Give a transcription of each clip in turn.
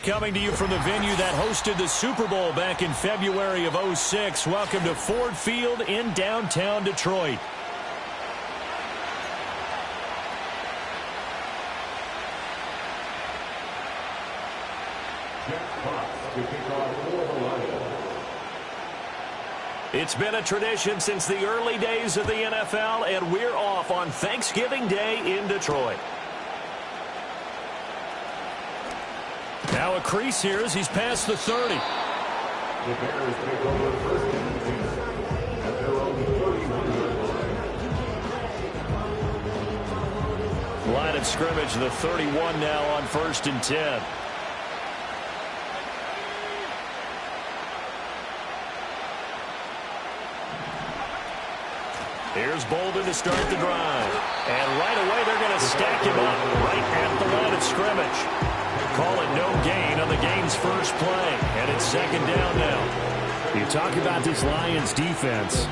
coming to you from the venue that hosted the Super Bowl back in February of '06. Welcome to Ford Field in downtown Detroit. It's been a tradition since the early days of the NFL, and we're off on Thanksgiving Day in Detroit. Now a crease here as he's past the 30. The Bears take over first and 10 at their own 31. Line of scrimmage, the 31 now on first and 10. Here's Bolden to start the drive. And right away they're going to stack him up right at the line of scrimmage. Call it no gain on the game's first play. And it's second down now. You talk about this Lions defense.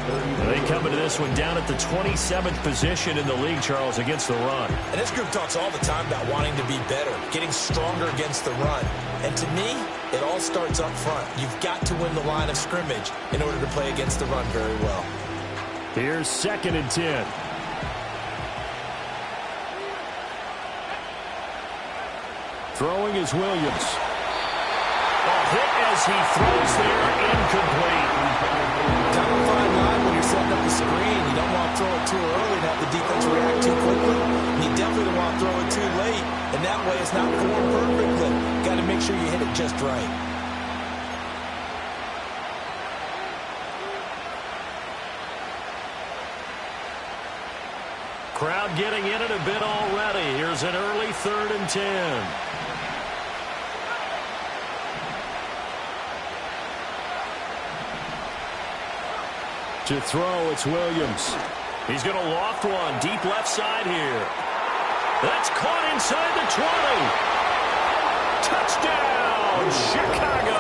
They come into this one down at the 27th position in the league, Charles, against the run. And this group talks all the time about wanting to be better, getting stronger against the run. And to me, it all starts up front. You've got to win the line of scrimmage in order to play against the run very well. Here's second and 10. Throwing is Williams. A hit as he throws there, incomplete. Kind of a fine line when you're setting up the screen. You don't want to throw it too early and have the defense react too quickly. You definitely don't want to throw it too late, and that way it's not formed perfectly. Got to make sure you hit it just right. Crowd getting in it a bit already. Here's an early 3rd and 10. To throw, it's Williams. He's going to loft one deep left side here. That's caught inside the 20. Touchdown, Chicago.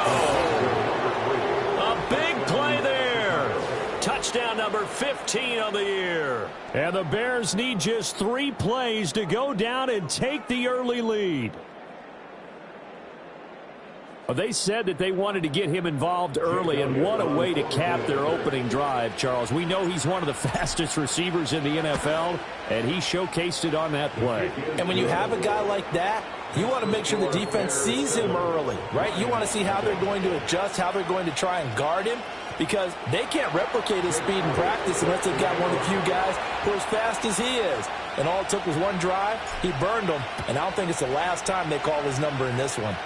A big play there. Touchdown number 15 on the year. And the Bears need just 3 plays to go down and take the early lead. They said that they wanted to get him involved early, and what a way to cap their opening drive, Charles. We know he's one of the fastest receivers in the NFL, and he showcased it on that play. And when you have a guy like that, you want to make sure the defense sees him early, right? You want to see how they're going to adjust, how they're going to try and guard him, because they can't replicate his speed in practice unless they've got one of the few guys who are as fast as he is. And all it took was one drive. He burned them, and I don't think it's the last time they call his number in this one.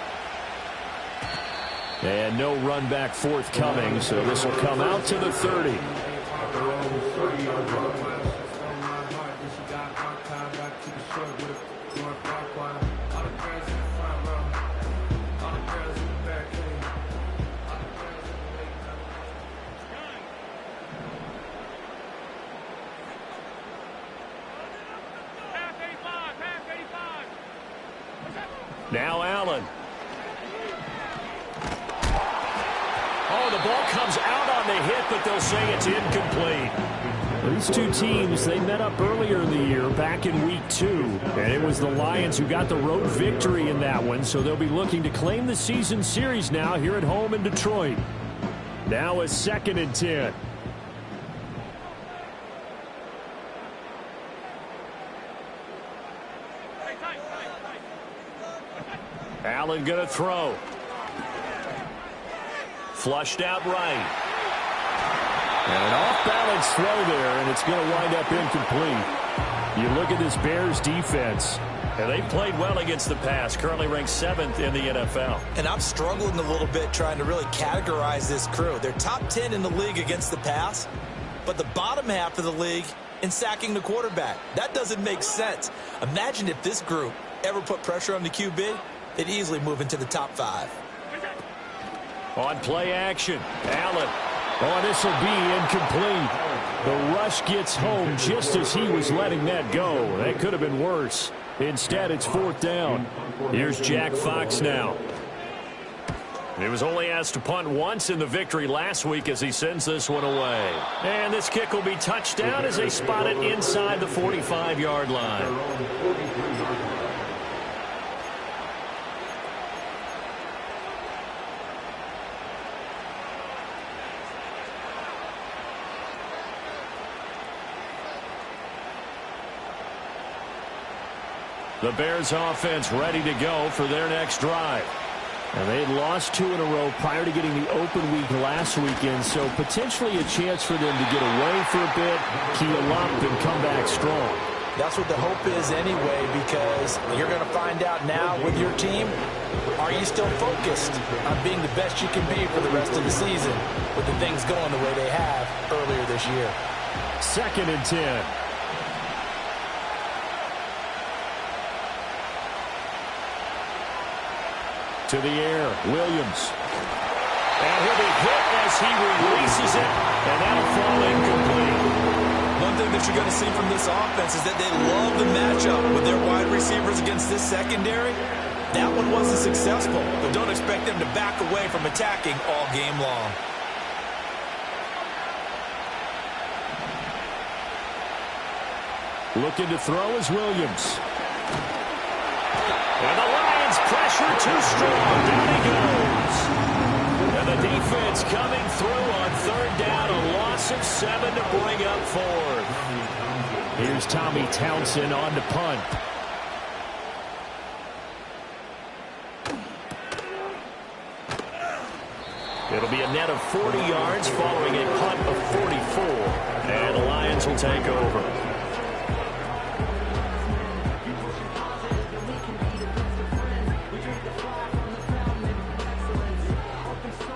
And no run back forthcoming, so this will come out to the 30. Now Allen. Oh, the ball comes out on the hit, but they'll say it's incomplete. These two teams, they met up earlier in the year, back in week 2. And it was the Lions who got the road victory in that one, so they'll be looking to claim the season series now here at home in Detroit. Now a 2nd and 10. Allen going to throw. Flushed out right. And an off-balance throw there, and it's going to wind up incomplete. You look at this Bears defense, and they played well against the pass, currently ranked 7th in the NFL. And I'm struggling a little bit trying to really categorize this crew. They're top 10 in the league against the pass, but the bottom half of the league in sacking the quarterback. That doesn't make sense. Imagine if this group ever put pressure on the QB, they'd easily move into the top 5. On play action, Allen. Oh, this will be incomplete. The rush gets home just as he was letting that go. That could have been worse. Instead, it's 4th down. Here's Jack Fox now. He was only asked to punt once in the victory last week as he sends this one away. And this kick will be touchdown as they spot it inside the 45-yard line. The Bears offense ready to go for their next drive. And they had lost 2 in a row prior to getting the open week last weekend, so potentially a chance for them to get away for a bit, keel up, and come back strong. That's what the hope is anyway, because you're going to find out now with your team, are you still focused on being the best you can be for the rest of the season with the things going the way they have earlier this year? 2nd and 10. To the air, Williams. And he'll be hit as he releases it, and that'll fall incomplete. One thing that you're going to see from this offense is that they love the matchup with their wide receivers against this secondary. That one wasn't successful, but don't expect them to back away from attacking all game long. Looking to throw is Williams. And the Lions pressure too strong. Down he goes. And the defense coming through on 3rd down. A loss of 7 to bring up 4th. Here's Tommy Townsend on to punt. It'll be a net of 40 yards following a punt of 44. And the Lions will take over.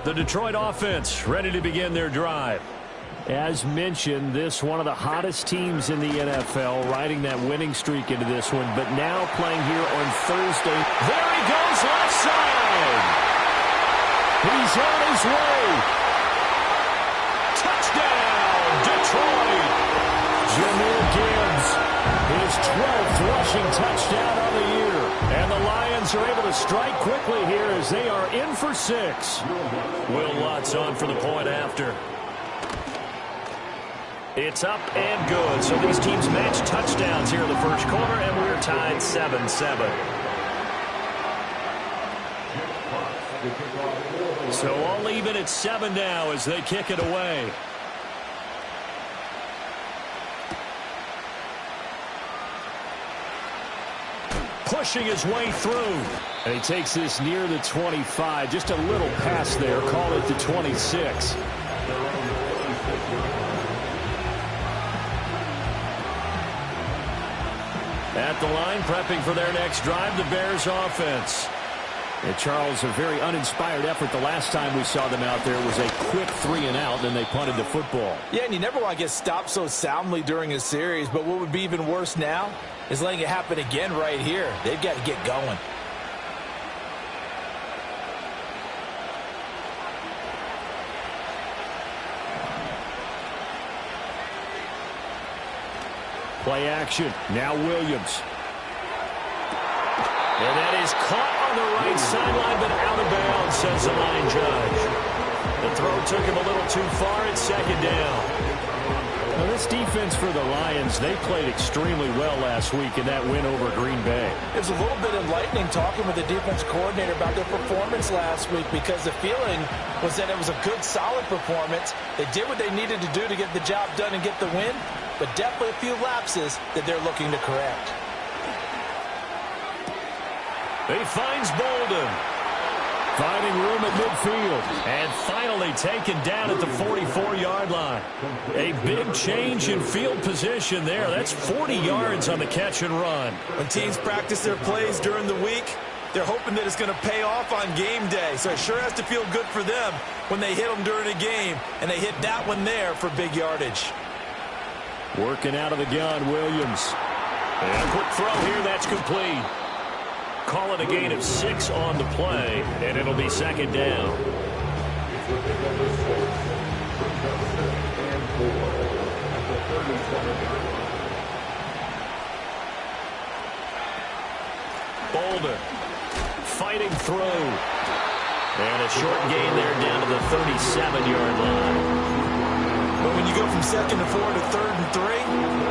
The Detroit offense ready to begin their drive. As mentioned, this one of the hottest teams in the NFL, riding that winning streak into this one, but now playing here on Thursday. There he goes, left side. He's on his way. Touchdown, Detroit. Jahmyr Gibbs, his 12th rushing touchdown on the year. And the Lions are able to strike quickly here as they are in for 6. Will Lutz on for the point after. It's up and good. So these teams match touchdowns here in the first quarter, and we're tied 7-7. So all even at 7 now as they kick it away. Pushing his way through. And he takes this near the 25. Just a little pass there. Call it the 26. At the line, prepping for their next drive, the Bears offense. And Charles, a very uninspired effort the last time we saw them out there was a quick 3-and-out, and they punted the football. Yeah, and you never want to get stopped so soundly during a series, but what would be even worse now is letting it happen again right here. They've got to get going. Play action. Now Williams. And that is caught on the right sideline, but out of bounds, says the line judge. The throw took him a little too far. It's 2nd down. Now this defense for the Lions, they played extremely well last week in that win over Green Bay. It was a little bit enlightening talking with the defense coordinator about their performance last week, because the feeling was that it was a good, solid performance. They did what they needed to do to get the job done and get the win, but definitely a few lapses that they're looking to correct. He finds Bolden. Finding room at midfield. And finally taken down at the 44-yard line. A big change in field position there. That's 40 yards on the catch and run. When teams practice their plays during the week, they're hoping that it's going to pay off on game day. So it sure has to feel good for them when they hit them during a game. And they hit that one there for big yardage. Working out of the gun, Williams. And a quick throw here, that's complete. Call it a gain of 6 on the play, and it'll be 2nd down. Bolden fighting through. And a short gain there down to the 37-yard line. But when you go from 2nd to 4 to 3rd and 3,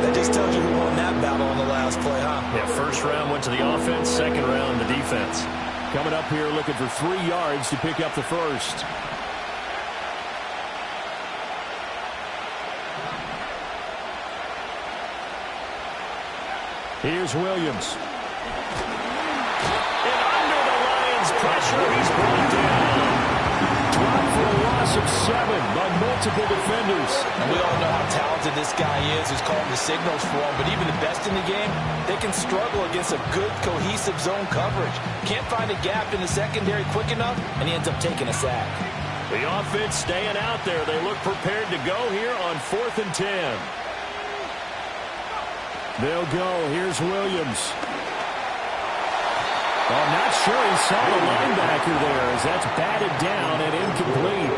that just tells you who won that battle on the last play, huh? Yeah, first round went to the offense, second round the defense. Coming up here looking for 3 yards to pick up the first. Here's Williams. And under the Lions' pressure, he's brought down. Dropped for a loss of 7 by multiple defenders. And we all know how talented this guy is who's calling the signals for him. But even the best in the game, they can struggle against a good, cohesive zone coverage. Can't find a gap in the secondary quick enough, and he ends up taking a sack. The offense staying out there. They look prepared to go here on 4th and 10. They'll go. Here's Williams. Well, I'm not sure he saw the linebacker there as that's batted down and incomplete.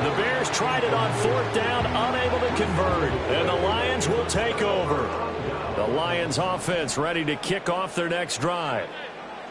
The Bears tried it on 4th down, unable to convert. And the Lions will take over. The Lions offense ready to kick off their next drive.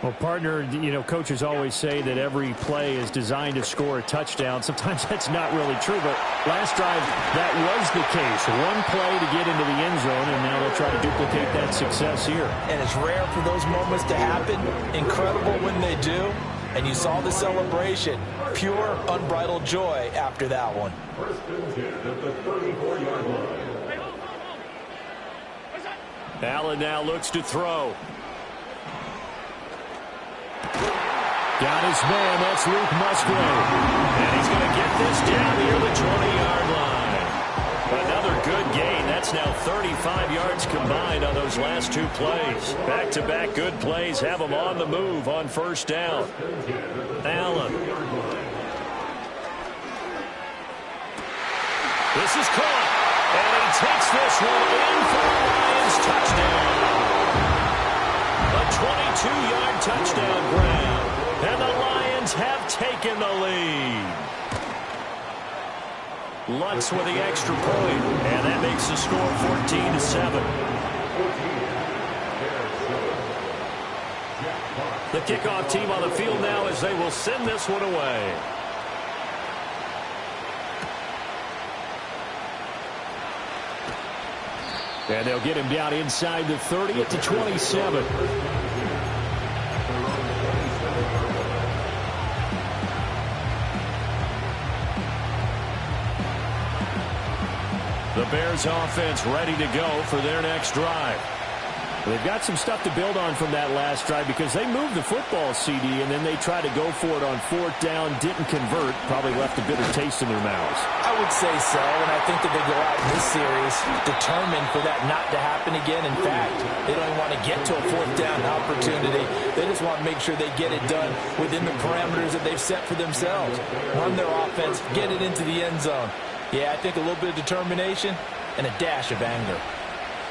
Well, partner, you know, coaches always say that every play is designed to score a touchdown. Sometimes that's not really true, but last drive, that was the case. One play to get into the end zone, and now they'll try to duplicate that success here. And it's rare for those moments to happen. Incredible when they do. And you saw the celebration. Pure, unbridled joy after that one. First and 10 at the 34-yard line. Allen now looks to throw. Got his man, that's Luke Musgrave. And he's going to get this down near the 20-yard line. Another good gain. That's now 35 yards combined on those last 2 plays. Back-to-back good plays have them on the move on 1st down. Allen. This is caught. And he takes this one in for a Lions touchdown. A 22-yard touchdown grab. And the Lions have taken the lead. Lutz with the extra point. And that makes the score 14-7. The kickoff team on the field now as they will send this one away. And they'll get him down inside the 30 at the 27. The Bears offense ready to go for their next drive. They've got some stuff to build on from that last drive because they moved the football, CD, and then they tried to go for it on 4th down, didn't convert, probably left a bitter taste in their mouths. I would say so, and I think that they go out in this series determined for that not to happen again. In fact, they don't even want to get to a 4th down opportunity. They just want to make sure they get it done within the parameters that they've set for themselves. Run their offense, get it into the end zone. Yeah, I think a little bit of determination and a dash of anger.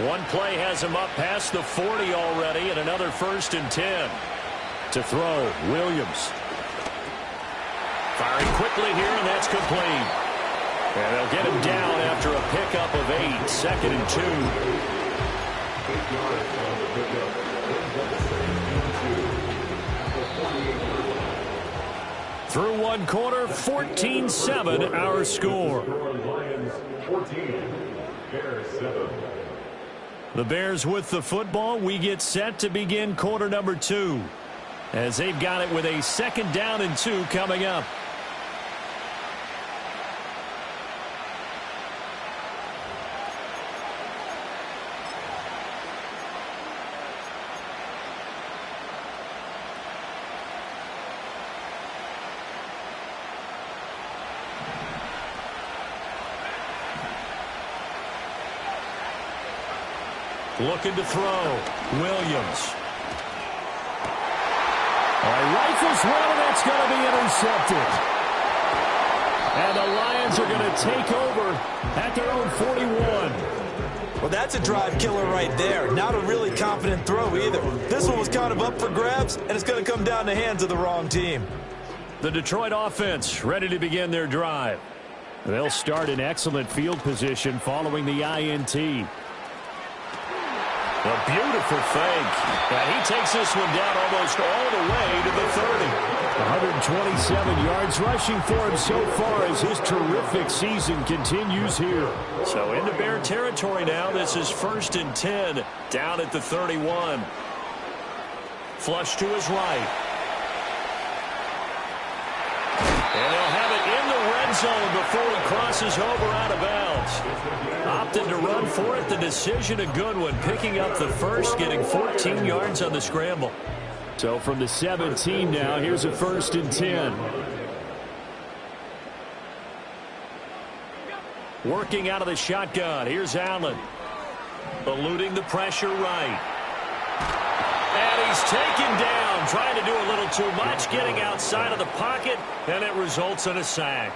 One play has him up past the 40 already, and another 1st and 10. To throw, Williams. Firing quickly here, and that's complete. And they'll get him down after a pickup of 8, 2nd and 2. Through one quarter, 14-7 our score. Lions 14, Bears 7. The Bears with the football. We get set to begin quarter number 2 as they've got it with a 2nd down and 2 coming up. Looking to throw. Williams. Rifles one, and that's going to be intercepted. And the Lions are going to take over at their own 41. Well, that's a drive killer right there. Not a really confident throw either. This one was kind of up for grabs, and it's going to come down the hands of the wrong team. The Detroit offense ready to begin their drive. They'll start in excellent field position following the INT. A beautiful fake. And he takes this one down almost all the way to the 30. 127 yards rushing for him so far as his terrific season continues here. So into Bear territory now. This is 1st and 10 down at the 31. Flush to his right. And they'll have it in the red zone before he crosses over out of bounds. Opted to run for it. The decision a good one. Picking up the first, getting 14 yards on the scramble. So from the 17 now, here's a 1st and 10. Working out of the shotgun. Here's Allen. Eluding the pressure right. And he's taken down. Trying to do a little too much. Getting outside of the pocket. And it results in a sack.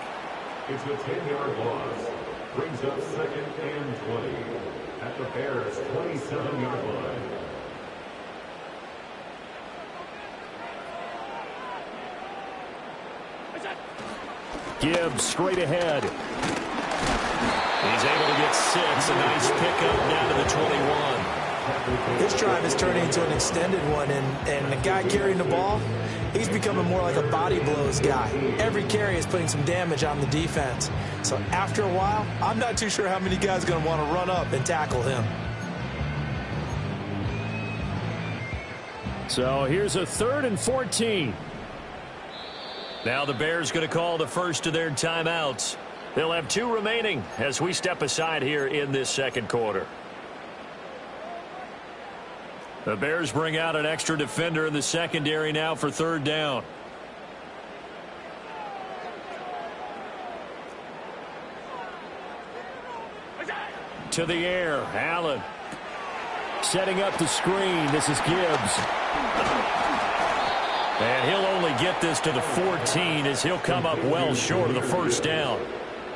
It's a 10-yard loss. Brings up 2nd and 20 at the Bears' 27-yard line. Gibbs straight ahead. He's able to get 6. A nice pickup down to the 21. This drive is turning into an extended one, and the guy carrying the ball, he's becoming more like a body blows guy. Every carry is putting some damage on the defense. So after a while, I'm not too sure how many guys are going to want to run up and tackle him. So here's a 3rd and 14. Now the Bears going to call the first of their timeouts. They'll have 2 remaining as we step aside here in this second quarter. The Bears bring out an extra defender in the secondary now for 3rd down. To the air, Allen. Setting up the screen. This is Gibbs. And he'll only get this to the 14 as he'll come up well short of the 1st down.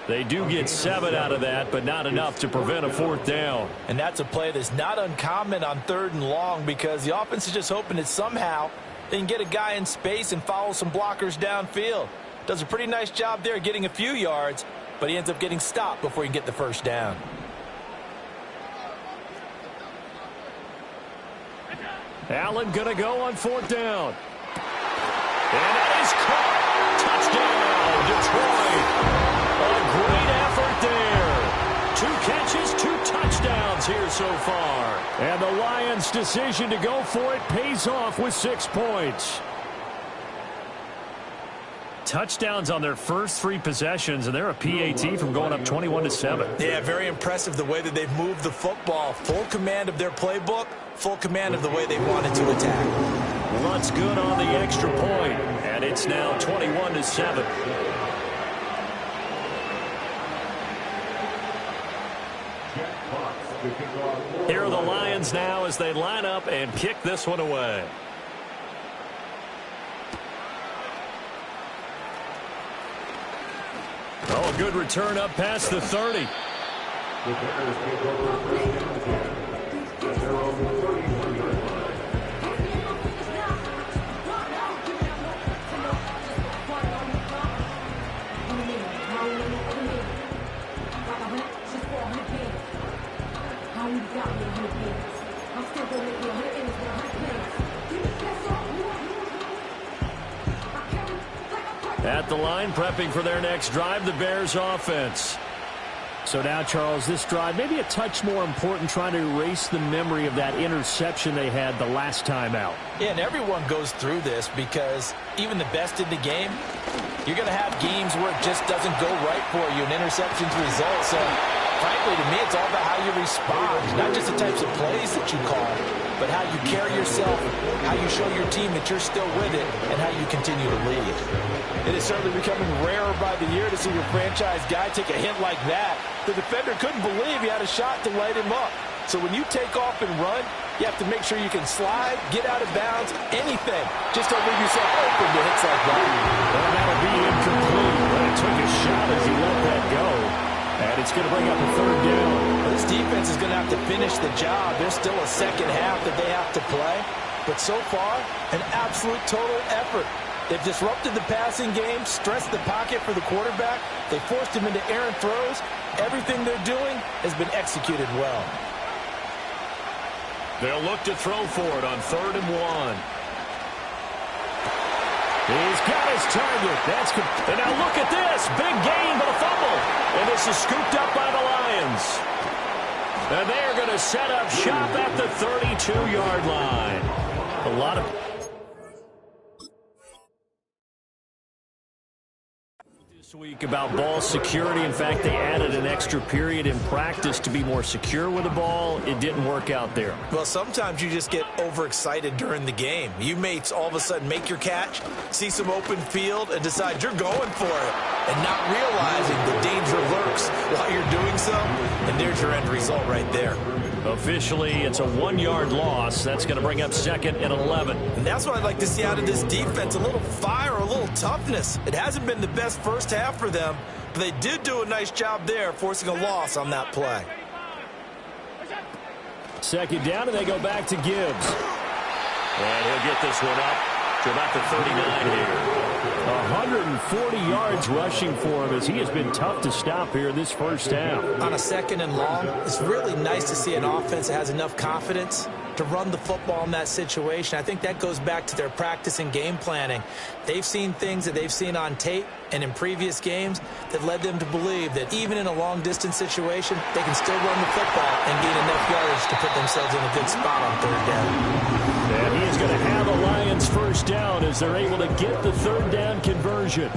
They do get 7 out of that, but not enough to prevent a 4th down. And that's a play that's not uncommon on 3rd and long because the offense is just hoping that somehow they can get a guy in space and follow some blockers downfield. Does a pretty nice job there getting a few yards, but he ends up getting stopped before he can get the 1st down. Allen going to go on 4th down. And that is caught. Touchdown, Detroit. A great effort there. 2 catches, 2 touchdowns here so far. And the Lions' decision to go for it pays off with 6 points. Touchdowns on their first 3 possessions, and they're a PAT from going up 21-7. Yeah, very impressive the way that they've moved the football. Full command of their playbook, full command of the way they wanted to attack. What's good on the extra point, and it's now 21-7. Here are the Lions now as they line up and kick this one away. Oh, a good return up past the 30. The Bears take over 1st and 10 at their own 31-yard line. At the line, prepping for their next drive, the Bears offense. So now, Charles, this drive maybe a touch more important, trying to erase the memory of that interception they had the last time out. Yeah, and everyone goes through this because even the best in the game, you're going to have games where it just doesn't go right for you, and interceptions result. So, frankly, to me, it's all about how you respond, not just the types of plays that you call, but how you carry yourself, how you show your team that you're still with it, and how you continue to lead. It is certainly becoming rarer by the year to see your franchise guy take a hit like that. The defender couldn't believe he had a shot to light him up. So when you take off and run, you have to make sure you can slide, get out of bounds, anything. Just don't leave yourself open to hits like that. And that'll be incomplete. But he took a shot as he let that go. And it's going to bring up a 3rd down. Well, this defense is going to have to finish the job. There's still a second half that they have to play. But so far, an absolute total effort. They've disrupted the passing game, stressed the pocket for the quarterback. They forced him into errant throws. Everything they're doing has been executed well. They'll look to throw for it on 3rd and 1. He's got his target. And now look at this. Big gain, but a fumble. And this is scooped up by the Lions. And they're going to set up shop at the 32-yard line. A lot of This week about ball security. In fact, they added an extra period in practice to be more secure with the ball. It didn't work out there. Well, sometimes you just get overexcited during the game. You may all of a sudden make your catch, see some open field, and decide you're going for it, and not realizing the danger lurks while you're doing so, and there's your end result right there. Officially, it's a 1-yard loss. That's going to bring up 2nd and 11. And that's what I'd like to see out of this defense, a little fire, a little toughness. It hasn't been the best first half for them, but they did do a nice job there, forcing a loss on that play. 2nd down, and they go back to Gibbs. And he'll get this one up to about the 39 here. 140 yards rushing for him as he has been tough to stop here this first half. On a 2nd and long, it's really nice to see an offense that has enough confidence to run the football in that situation. I think that goes back to their practice and game planning. They've seen things that they've seen on tape and in previous games that led them to believe that even in a long-distance situation, they can still run the football and gain enough yardage to put themselves in a good spot on 3rd down. And he is going to have a Lions first down as they're able to get the 3rd down conversion.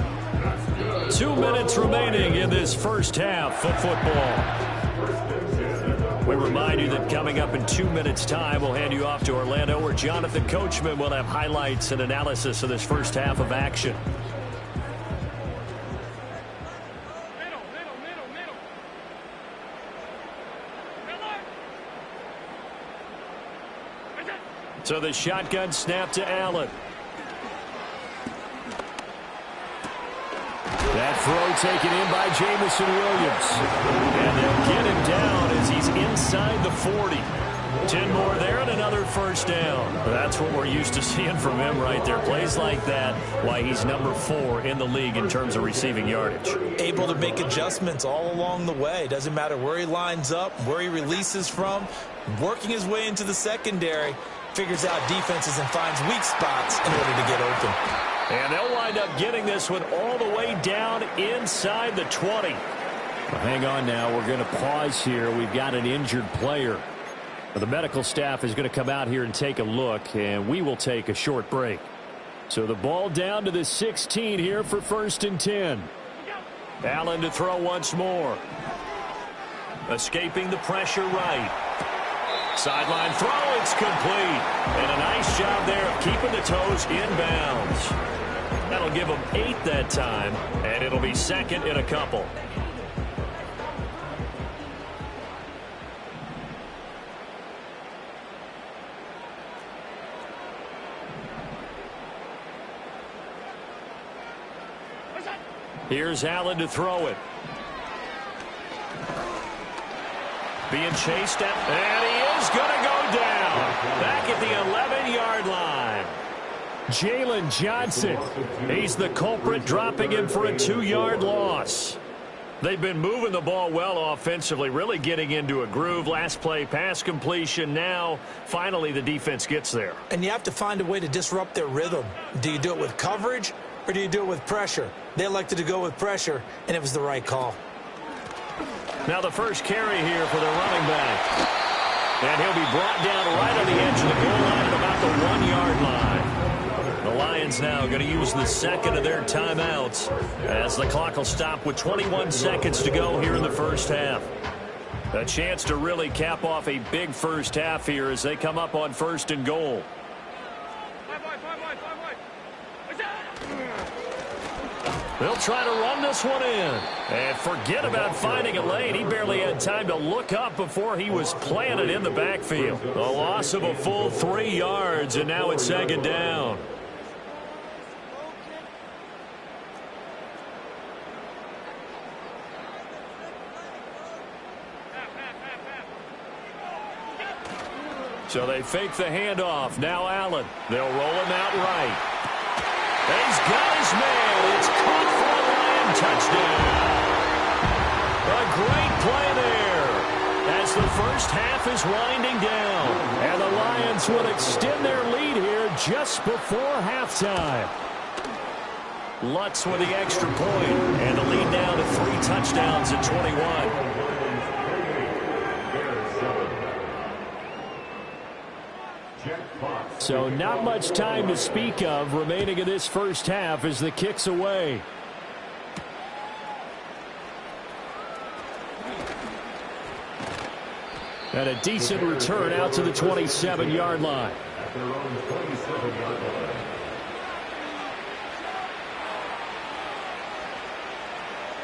2 minutes remaining in this first half of football. We remind you that coming up in 2 minutes' time, we'll hand you off to Orlando, where Jonathan Coachman will have highlights and analysis of this first half of action. So the shotgun snap to Allen. That throw taken in by Jamison Williams. And they'll get him down as he's inside the 40. 10 more there and another first down. That's what we're used to seeing from him right there. Plays like that, why he's number 4 in the league in terms of receiving yardage. Able to make adjustments all along the way. Doesn't matter where he lines up, where he releases from. Working his way into the secondary. Figures out defenses and finds weak spots in order to get open. And they'll wind up getting this one all the way down inside the 20. Well, hang on now. We're going to pause here. We've got an injured player. The medical staff is going to come out here and take a look, and we will take a short break. So the ball down to the 16 here for 1st and 10. Allen to throw once more. Escaping the pressure right. Sideline throw, it's complete. And a nice job there of keeping the toes inbounds. That'll give them 8 that time, and it'll be 2nd and a couple. Here's Allen to throw it. Being chased at, and he is going to go down. Back at the 11-yard line. Jalen Johnson, he's the culprit, dropping him for a 2-yard loss. They've been moving the ball well offensively, really getting into a groove. Last play, pass completion. Now, finally, the defense gets there. And you have to find a way to disrupt their rhythm. Do you do it with coverage, or do you do it with pressure? They elected to go with pressure, and it was the right call. Now the first carry here for the running back. And he'll be brought down right on the edge of the goal line at about the 1-yard line. The Lions now going to use the 2nd of their timeouts as the clock will stop with 21 seconds to go here in the first half. A chance to really cap off a big first half here as they come up on 1st and goal. They'll try to run this one in. And forget about finding a lane. He barely had time to look up before he was planted in the backfield. A loss of a full 3 yards, and now it's 2nd down. So they fake the handoff. Now Allen. They'll roll him out right. He's got his man. It's caught for a Lion touchdown. A great play there as the first half is winding down. And the Lions will extend their lead here just before halftime. Lutz with the extra point, and the lead now to 3 touchdowns at 21. So not much time to speak of remaining in this first half as the kick's away. And a decent return out to the 27-yard line. At their own 27-yard line.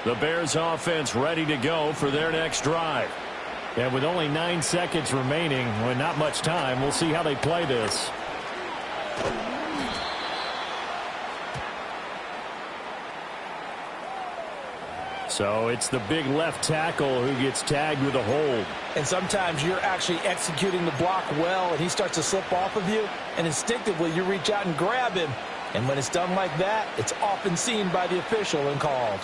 The Bears offense ready to go for their next drive. And with only 9 seconds remaining, with not much time, we'll see how they play this. So it's the big left tackle who gets tagged with a hold. And sometimes you're actually executing the block well, and he starts to slip off of you, and instinctively you reach out and grab him. And when it's done like that, it's often seen by the official and called.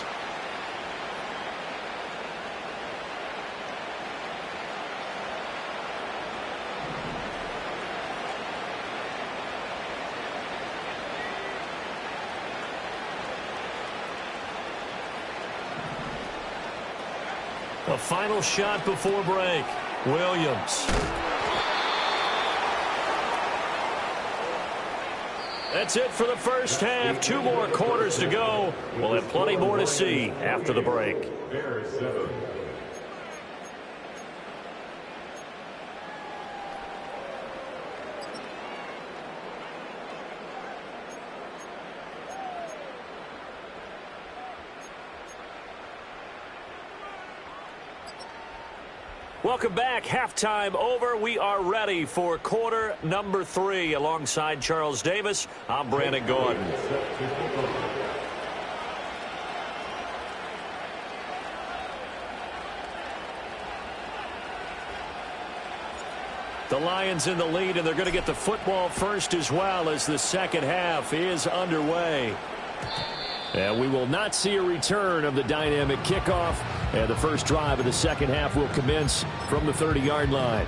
A final shot before break. Williams. That's it for the first half. 2 more quarters to go. We'll have plenty more to see after the break. Bears 7. Welcome back. Halftime over. We are ready for quarter number 3. Alongside Charles Davis, I'm Brandon Gordon. The Lions in the lead, and they're going to get the football first as well as the second half is underway. And we will not see a return of the dynamic kickoff. And the first drive of the second half will commence from the 30-yard line.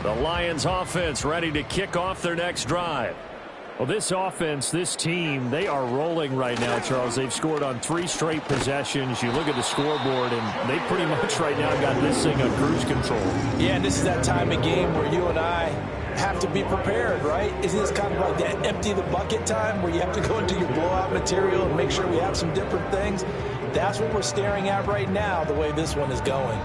The Lions offense ready to kick off their next drive. Well, this offense, this team, they are rolling right now, Charles. They've scored on 3 straight possessions. You look at the scoreboard, and they pretty much right now got this thing on cruise control. Yeah, and this is that time of game where you and I have to be prepared, right? Isn't this kind of like that empty the bucket time where you have to go into your blowout material and make sure we have some different things? That's what we're staring at right now, the way this one is going.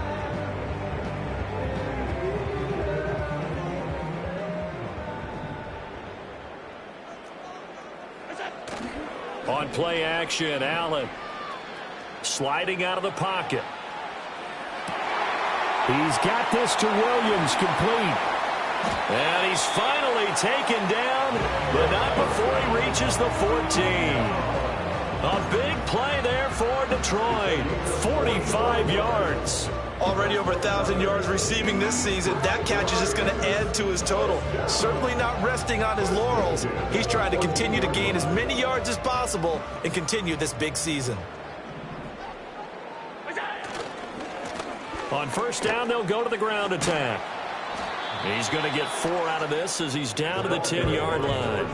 On play action, Allen sliding out of the pocket. He's got this to Williams, complete. And he's finally taken down, but not before he reaches the 14. A big play there for Detroit. 45 yards. Already over 1,000 yards receiving this season. That catch is just going to add to his total. Certainly not resting on his laurels. He's trying to continue to gain as many yards as possible and continue this big season. On first down, they'll go to the ground attack. He's going to get 4 out of this as he's down to the 10-yard line.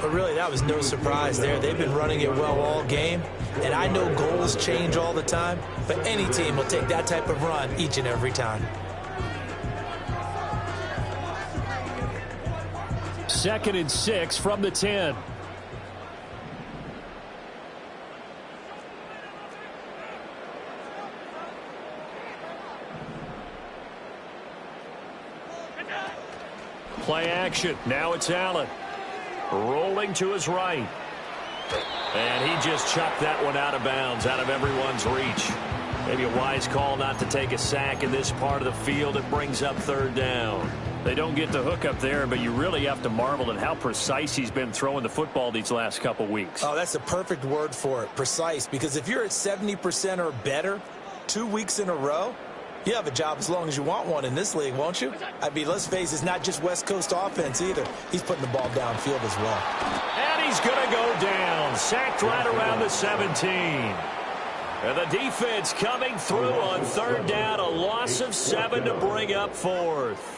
But really, that was no surprise there. They've been running it well all game. And I know goals change all the time, but any team will take that type of run each and every time. 2nd and 6 from the 10. Play action. Now it's Allen. Rolling to his right. And he just chucked that one out of bounds, out of everyone's reach. Maybe a wise call not to take a sack in this part of the field. It brings up 3rd down. They don't get the hook up there, but you really have to marvel at how precise he's been throwing the football these last couple weeks. Oh, that's the perfect word for it, precise. Because if you're at 70% or better 2 weeks in a row, you have a job as long as you want one in this league, won't you? I mean, let's face it, it's not just West Coast offense either. He's putting the ball downfield as well. And he's going to go down. Sacked right around the 17. And the defense coming through on 3rd down. A loss of 7 to bring up 4th.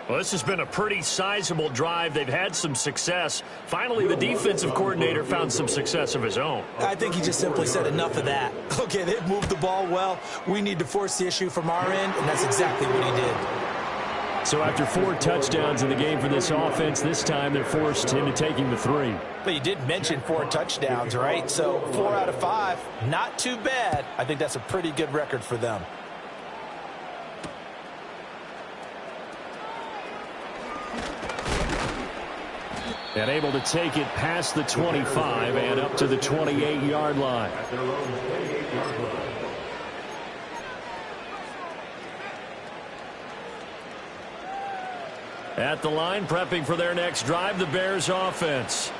Well, this has been a pretty sizable drive. They've had some success. Finally, the defensive coordinator found some success of his own. I think he just simply said enough of that. Okay, they've moved the ball well. We need to force the issue from our end, and that's exactly what he did. So after 4 touchdowns in the game for this offense, this time they're forced into taking the 3. But you did mention 4 touchdowns, right? So 4 out of 5, not too bad. I think that's a pretty good record for them. And able to take it past the 25 and up to the 28-yard line. At their own 28-yard line. At the line, prepping for their next drive, the Bears offense.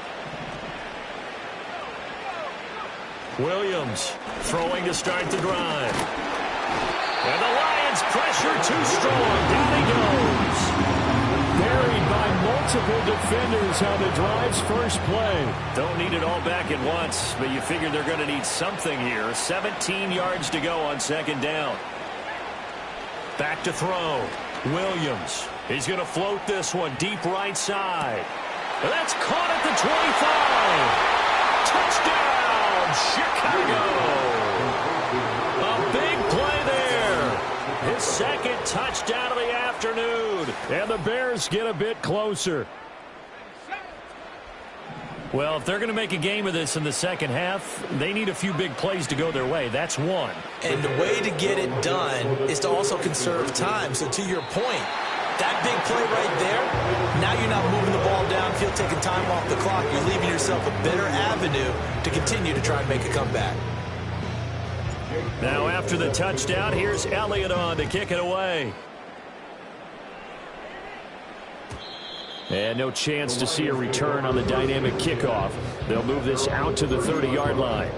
Williams throwing to start the drive. And the Lions pressure too strong. Down he goes. Buried by multiple defenders on the drive's first play. Don't need it all back at once, but you figure they're going to need something here. 17 yards to go on second down. Back to throw. Williams. He's going to float this one deep right side. That's caught at the 25. Touchdown, Chicago. A big play there. His second touchdown of the afternoon. And the Bears get a bit closer. Well, if they're going to make a game of this in the second half, they need a few big plays to go their way. That's one. And the way to get it done is to also conserve time. So to your point, that big play right there, now you're not moving the ball downfield, taking time off the clock. You're leaving yourself a better avenue to continue to try and make a comeback. Now after the touchdown, here's Elliott on to kick it away. And no chance to see a return on the dynamic kickoff. They'll move this out to the 30-yard line.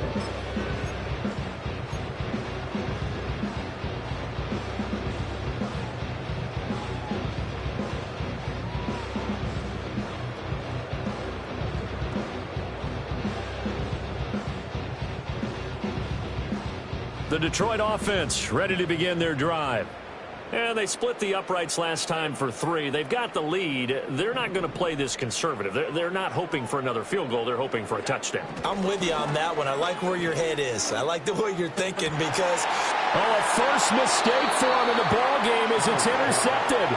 The Detroit offense ready to begin their drive. And they split the uprights last time for 3. They've got the lead. They're not going to play this conservative. They're not hoping for another field goal. They're hoping for a touchdown. I'm with you on that one. I like where your head is. I like the way you're thinking because... Oh, a first mistake for him in the ball game as it's intercepted.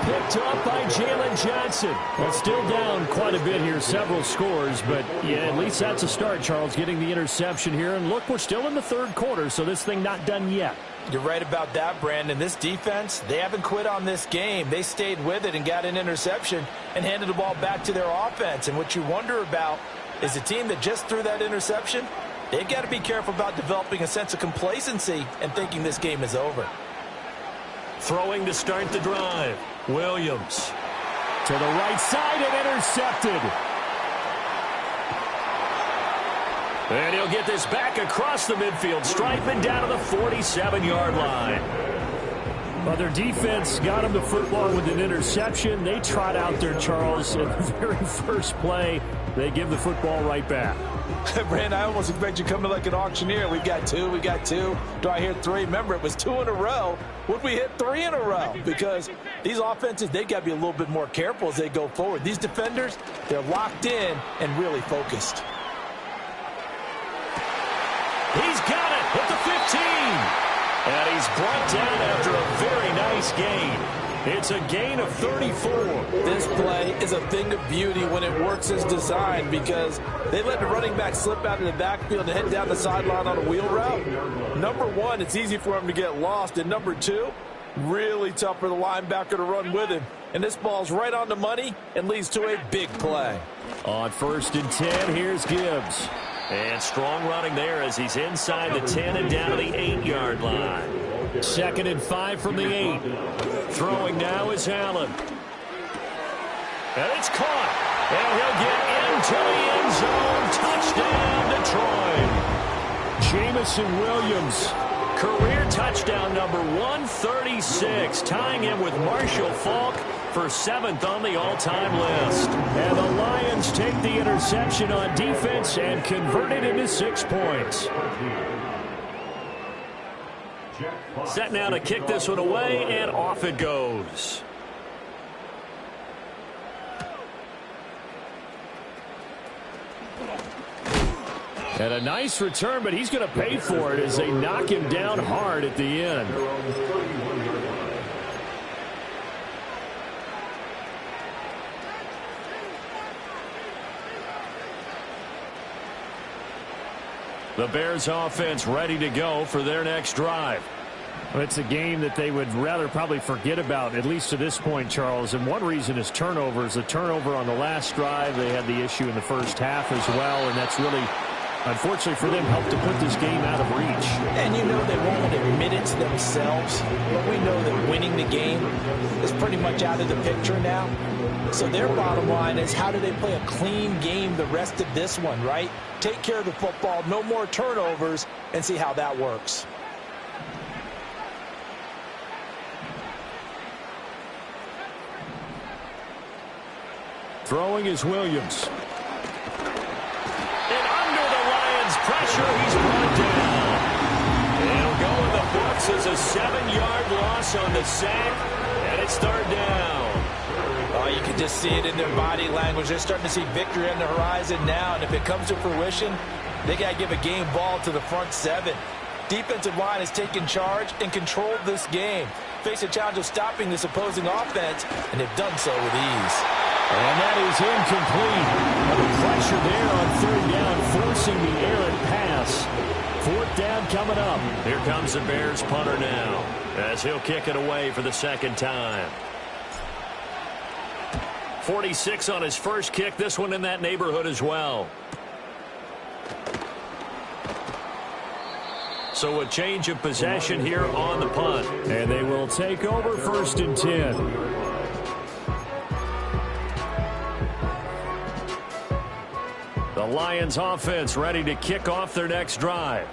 Picked up by Jalen Johnson. Well, still down quite a bit here, several scores, but yeah, at least that's a start, Charles, getting the interception here. And look, we're still in the third quarter, so this thing not done yet. You're right about that, Brandon. This defense, they haven't quit on this game. They stayed with it and got an interception and handed the ball back to their offense. And what you wonder about is a team that just threw that interception, they've got to be careful about developing a sense of complacency and thinking this game is over. Throwing to start the drive. Williams to the right side and intercepted. And he'll get this back across the midfield stripe and down to the 47-yard line. Well, their defense got him the football with an interception. They trot out there, Charles, in the very first play. They give the football right back. Brand, I almost expect you coming like an auctioneer. We got two. Do I hear 3? Remember, it was 2 in a row. Would we hit 3 in a row? Because these offenses, they got to be a little bit more careful as they go forward. These defenders, they're locked in and really focused. He's got it at the 15. And he's brought down after a very nice gain. It's a gain of 34. This play is a thing of beauty when it works as designed because they let the running back slip out of the backfield and head down the sideline on a wheel route. Number 1, it's easy for him to get lost. And number 2, really tough for the linebacker to run with him. And this ball's right on the money and leads to a big play. On 1st and 10, here's Gibbs. And strong running there as he's inside the 10 and down to the 8-yard line. 2nd and 5 from the 8. Throwing now is Allen. And it's caught. And he'll get into the end zone. Touchdown, Detroit. Jamison Williams. Career touchdown number 136. Tying him with Marshall Faulk for 7th on the all-time list. And the Lions take the interception on defense and convert it into 6 points. Set now to kick this one away, and off it goes. And a nice return, but he's going to pay for it as they knock him down hard at the end. The Bears offense ready to go for their next drive. Well, it's a game that they would rather probably forget about, at least to this point, Charles. And one reason is turnovers. A turnover on the last drive. They had the issue in the first half as well, and that's really, unfortunately for them, helped to put this game out of reach. And you know they won't admit it to themselves, but we know that winning the game is pretty much out of the picture now. So their bottom line is, how do they play a clean game the rest of this one, right? Take care of the football, no more turnovers, and see how that works. Throwing is Williams. And under the Lions' pressure, he's brought down. It'll go in the books as a 7-yard loss on the sack, and it's third down. Oh, you can just see it in their body language. They're starting to see victory on the horizon now, and if it comes to fruition, they got to give a game ball to the front seven. Defensive line has taken charge and controlled this game. Face a challenge of stopping this opposing offense, and they've done so with ease. And that is incomplete. Under pressure there on third down, forcing the errant pass. Fourth down coming up. Here comes the Bears punter now, as he'll kick it away for the second time. 46 on his first kick. This one in that neighborhood as well. So a change of possession here on the punt. And they will take over first and 10. The Lions offense ready to kick off their next drive.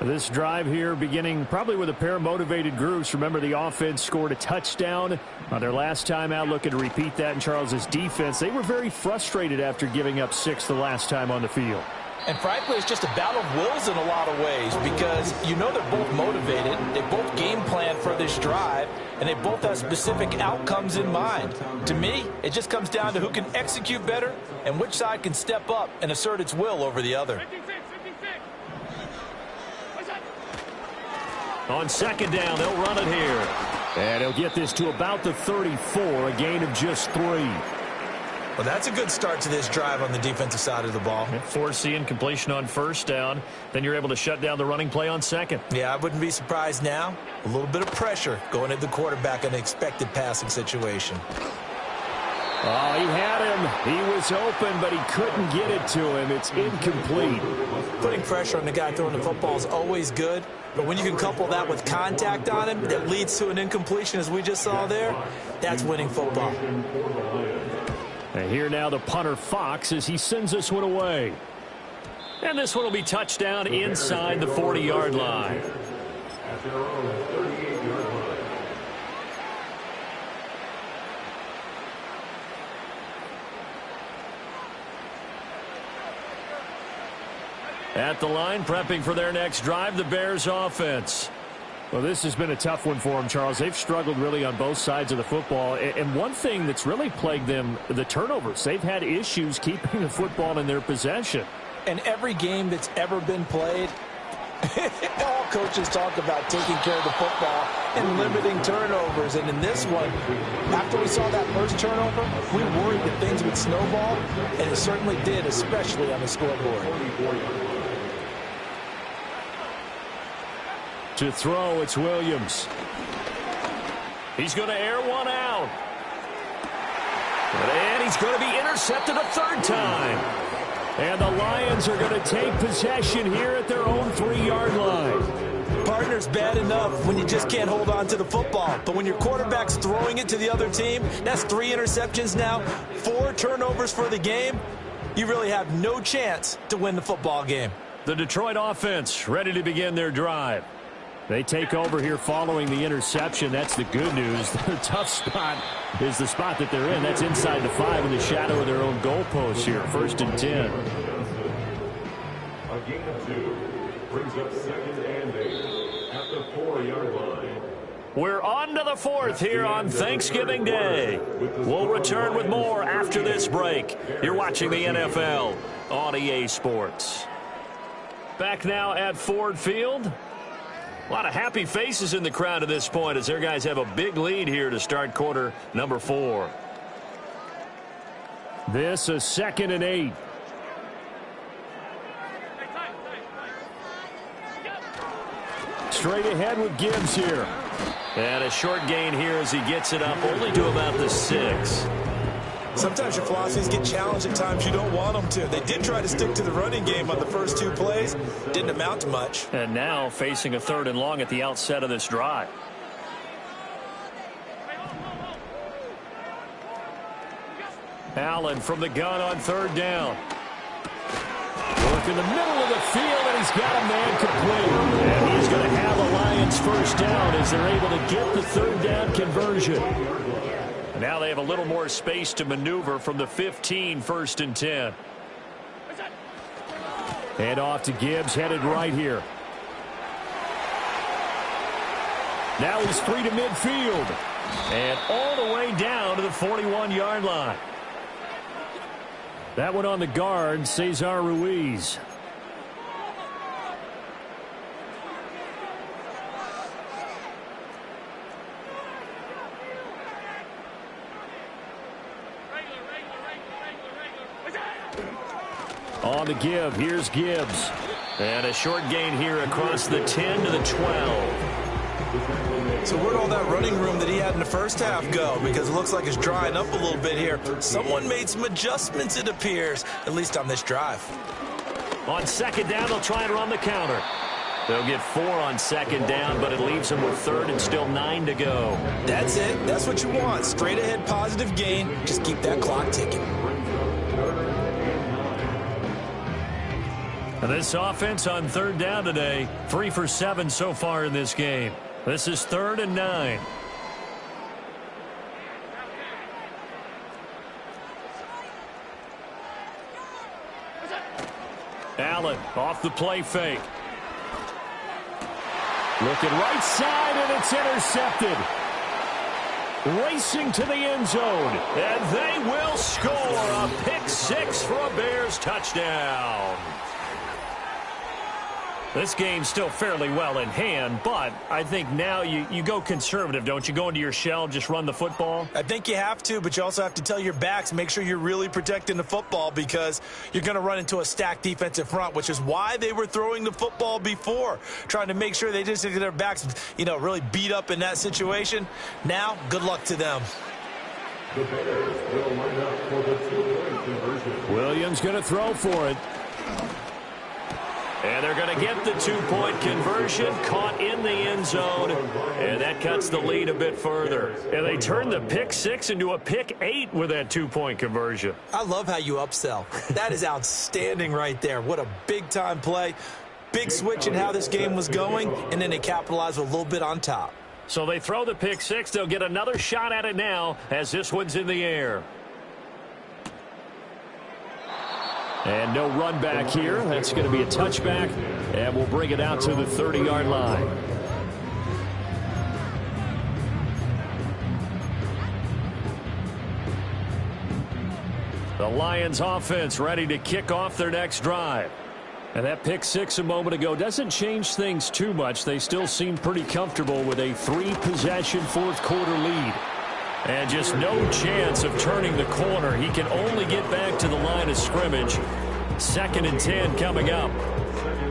This drive here beginning probably with a pair of motivated groups. Remember, the offense scored a touchdown on their last time out, looking to repeat that in Charles's defense. They were very frustrated after giving up 6 the last time on the field. And frankly, it's just a battle of wills in a lot of ways, because you know they're both motivated, they both game plan for this drive, and they both have specific outcomes in mind. To me, it just comes down to who can execute better and which side can step up and assert its will over the other. On second down, they'll run it here. And he'll get this to about the 34, a gain of just 3. Well, that's a good start to this drive on the defensive side of the ball. Forcing completion on first down. Then you're able to shut down the running play on second. Yeah, I wouldn't be surprised now. A little bit of pressure going at the quarterback in an expected passing situation. Oh, he had him. He was open, but he couldn't get it to him. It's incomplete. Putting pressure on the guy throwing the football is always good, but when you can couple that with contact on him that leads to an incompletion, as we just saw there, that's winning football. And here now the punter, Fox, as he sends this one away. And this one will be touchdown inside the 40-yard line. At their own 38-yard line. At the line, prepping for their next drive, the Bears offense. Well, this has been a tough one for them, Charles. They've struggled really on both sides of the football. And one thing that's really plagued them, the turnovers. They've had issues keeping the football in their possession. And every game that's ever been played, all coaches talk about taking care of the football and limiting turnovers. And in this one, after we saw that first turnover, we worried that things would snowball, and it certainly did, especially on the scoreboard. To throw, it's Williams. He's going to air one out. And he's going to be intercepted a third time. And the Lions are going to take possession here at their own 3-yard line. Partner's bad enough when you just can't hold on to the football. But when your quarterback's throwing it to the other team, that's 3 interceptions now, 4 turnovers for the game. You really have no chance to win the football game. The Detroit offense ready to begin their drive. They take over here following the interception. That's the good news. The tough spot is the spot that they're in. That's inside the 5 in the shadow of their own goalpost here. First and 10. A gain of 2 brings up second and 8 at the 4-yard line. We're on to the 4th here on Thanksgiving Day. We'll return with more after this break. You're watching the NFL on EA Sports. Back now at Ford Field. A lot of happy faces in the crowd at this point as their guys have a big lead here to start quarter number 4. This is second and 8. straight ahead with Gibbs here. And a short gain here as he gets it up only to about the 6. Sometimes your philosophies get challenged at times you don't want them to. They did try to stick to the running game on the first 2 plays. Didn't amount to much. And now facing a 3rd and long at the outset of this drive. Allen from the gun on 3rd down. Work in the middle of the field, and he's got a man complete. And he's going to have a Lions first down as they're able to get the 3rd down conversion. Now they have a little more space to maneuver from the 15, 1st and 10. Hand off to Gibbs, headed right here. Now he's free to midfield. And all the way down to the 41-yard line. That one on the guard, Cesar Ruiz. On the give, here's Gibbs. And a short gain here across the 10 to the 12. So where'd all that running room that he had in the first half go? Because it looks like it's drying up a little bit here. Someone made some adjustments, it appears, at least on this drive. On 2nd down, they'll try and run the counter. They'll get 4 on 2nd down, but it leaves them with 3rd and still 9 to go. That's it. That's what you want. Straight ahead positive gain. Just keep that clock ticking. And this offense on 3rd down today, 3 for 7 so far in this game. This is 3rd and 9. Allen off the play fake. Looking right side, and it's intercepted. Racing to the end zone, and they will score a pick 6 for a Bears touchdown. This game's still fairly well in hand, but I think now you go conservative, don't you? Go into your shell, just run the football? I think you have to, but you also have to tell your backs, make sure you're really protecting the football because you're going to run into a stacked defensive front, which is why they were throwing the football before, trying to make sure they just get their backs, really beat up in that situation. Now, good luck to them. The Bears will line up for the 2-point conversion. Williams going to throw for it. And they're going to get the 2-point conversion, caught in the end zone, and that cuts the lead a bit further. And they turn the pick 6 into a pick 8 with that 2-point conversion. I love how you upsell. That is outstanding right there. What a big-time play. Big switch in how this game was going, and then they capitalize with a little bit on top. So they throw the pick 6. They'll get another shot at it now as this one's in the air. And no run back here. That's going to be a touchback, and we'll bring it out to the 30-yard line. The Lions offense ready to kick off their next drive. And that pick 6 a moment ago doesn't change things too much. They still seem pretty comfortable with a 3-possession fourth-quarter lead. And just no chance of turning the corner. He can only get back to the line of scrimmage. 2nd and 10 coming up.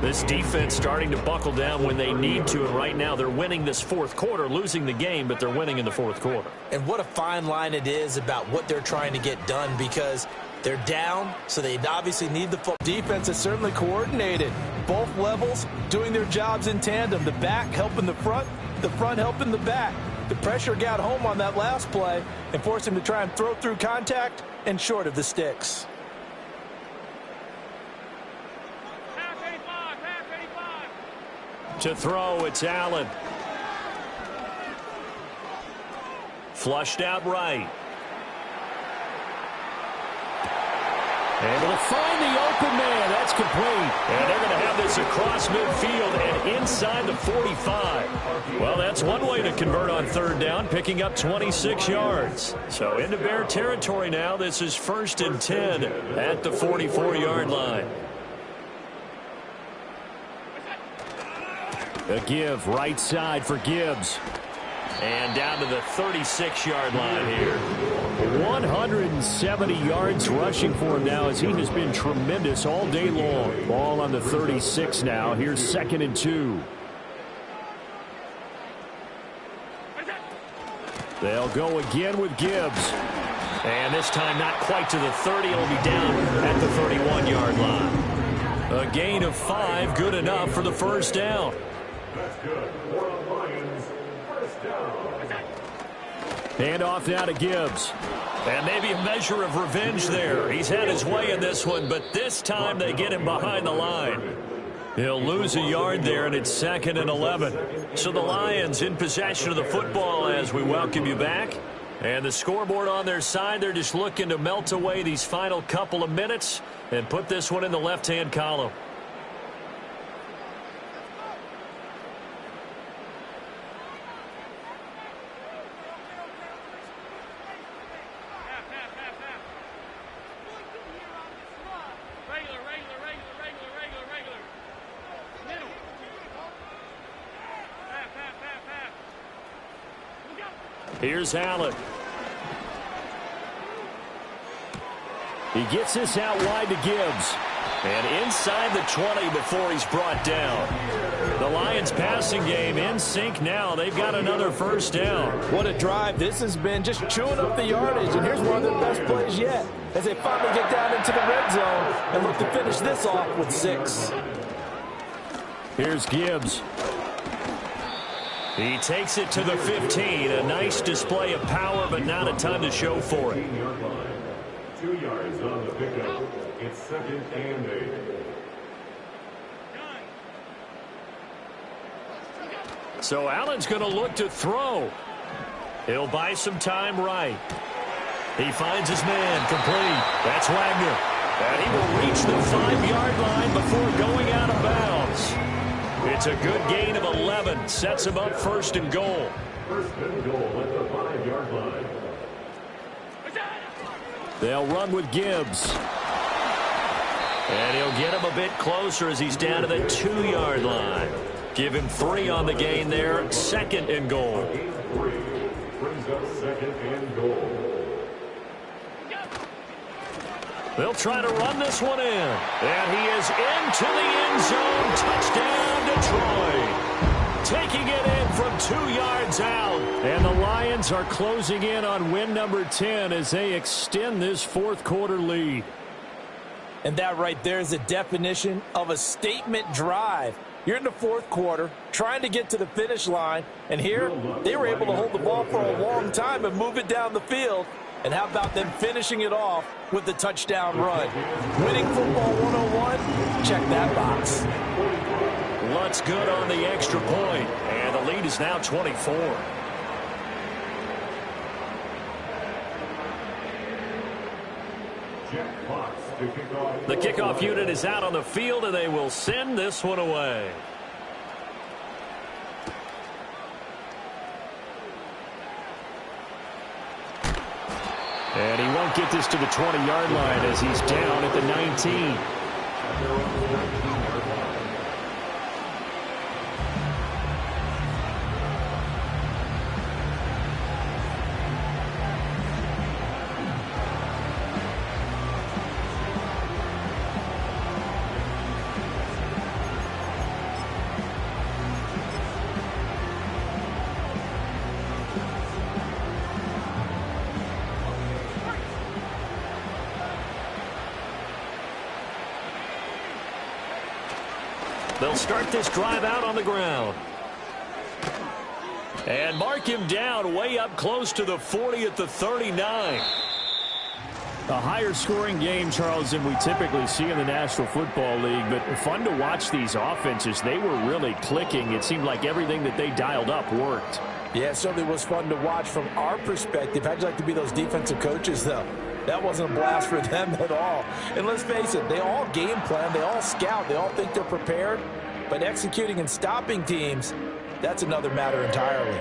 This defense starting to buckle down when they need to, and right now they're winning this fourth quarter, losing the game, but they're winning in the fourth quarter. And what a fine line it is about what they're trying to get done because they're down, so they obviously need the football. Defense is certainly coordinated. Both levels doing their jobs in tandem. The back helping the front helping the back. The pressure got home on that last play and forced him to try and throw through contact and short of the sticks. To throw, it's Allen. Flushed out right. Able to find the open man. That's complete. And they're going to have this across midfield and inside the 45. Well, that's one way to convert on 3rd down, picking up 26 yards. So into Bear territory now. This is 1st and 10 at the 44-yard line. A give right side for Gibbs. And down to the 36-yard line here. 170 yards rushing for him now as he has been tremendous all day long. Ball on the 36 now. Here's 2nd and 2. They'll go again with Gibbs. And this time not quite to the 30. It'll be down at the 31-yard line. A gain of 5, good enough for the first down. That's good for the Lions. First down. Hand off now to Gibbs. And maybe a measure of revenge there. He's had his way in this one, but this time they get him behind the line. He'll lose a yard there, and it's 2nd and 11. So the Lions in possession of the football as we welcome you back. And the scoreboard on their side, they're just looking to melt away these final couple of minutes and put this one in the left-hand column. Here's Allen. He gets this out wide to Gibbs. And inside the 20 before he's brought down. The Lions passing game in sync now. They've got another first down. What a drive this has been, just chewing up the yardage. And here's one of their best plays yet as they finally get down into the red zone and look to finish this off with 6. Here's Gibbs. He takes it to the 15. A nice display of power, but not a ton to show for it. 15-yard line. 2 yards on the pickup. It's 2nd and 8. So Allen's going to look to throw. He'll buy some time right. He finds his man complete. That's Wagner. And he will reach the 5-yard line before going out of bounds. It's a good gain of 11. Sets him up 1st and goal. 1st and goal at the 5-yard line. They'll run with Gibbs. And he'll get him a bit closer as he's down to the 2-yard line. Give him 3 on the gain there. 2nd and goal. Gain 3 brings up 2nd and goal. They'll try to run this one in. And he is into the end zone. Touchdown, Detroit. Taking it in from 2 yards out. And the Lions are closing in on win number 10 as they extend this 4th quarter lead. And that right there is the definition of a statement drive. You're in the 4th quarter, trying to get to the finish line, and here they were able to hold the ball for a long time and move it down the field. And how about them finishing it off with the touchdown run? Winning football 101, check that box. Lutz good on the extra point, and the lead is now 24. Jack Fox to kick off. The kickoff unit is out on the field, and they will send this one away. And he won't get this to the 20-yard line as he's down at the 19. They'll start this drive out on the ground. And mark him down way up close to the 40 at the 39. A higher scoring game, Charles, than we typically see in the National Football League, but fun to watch these offenses. They were really clicking. It seemed like everything that they dialed up worked. Yeah, it certainly was fun to watch from our perspective. How'd you like to be those defensive coaches, though? That wasn't a blast for them at all. And let's face it, they all game plan, they all scout, they all think they're prepared. But executing and stopping teams, that's another matter entirely.